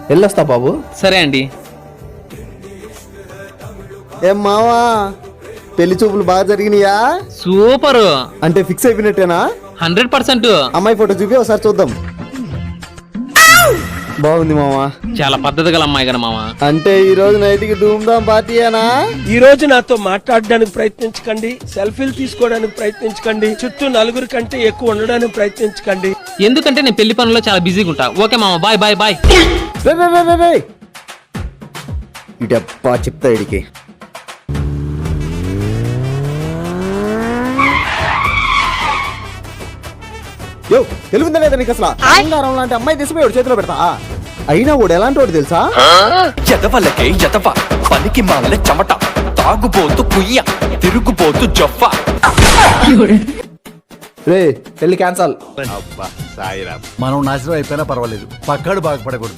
వెళ్ళొస్తా బాబు. సరే అండి. ఏం మావా, పెళ్లి చూపులు బాగా జరిగినాయా? సూపర్. అంటే ఫిక్స్ అయిపోయినట్టేనా? 100%. అమ్మాయి ఫోటో చూపి ఒకసారి చూద్దాం. బాగుంది మావా. చాలా పద్ధతి గల అమ్మాయి కదా మామ. అంటే ఈ రోజు నైట్ కి ధూమ్ ధామ్ పార్టీయేనా? ఈ రోజు నాతో మాట్లాడడానికి ప్రయత్నించకండి, సెల్ఫీలు తీసుకోవడానికి ప్రయత్నించకండి, చుట్టూ నలుగురి కంటే ఎక్కువ ఉండడానికి ప్రయత్నించకండి. ఎందుకంటే నేను పెళ్లి పనుల్లో చాలా బిజీగా ఉంటా. ఓకే మామ, బాయ్ బాయ్ బాయ్. ఇటప్పా చెప్తా ఇడికి. యో తెలుగుందా లేదా నీకు అసలు? బంగారం లాంటి అమ్మాయి తీసిపోయి చేతిలో పెడతా. అయినా వాడు ఎలాంటి వాడు తెలుసా? ఎదవలకే ఎదవ, పనికి మాల చెమట, తాగుబోతు కుయ్య, తిరుగుబోతు జొఫ్ఫ. రే పెళ్లి క్యాన్సల్. మనం నాశనం అయిపోయినా పర్వాలేదు, పక్కాడు బాగుపడకూడదు.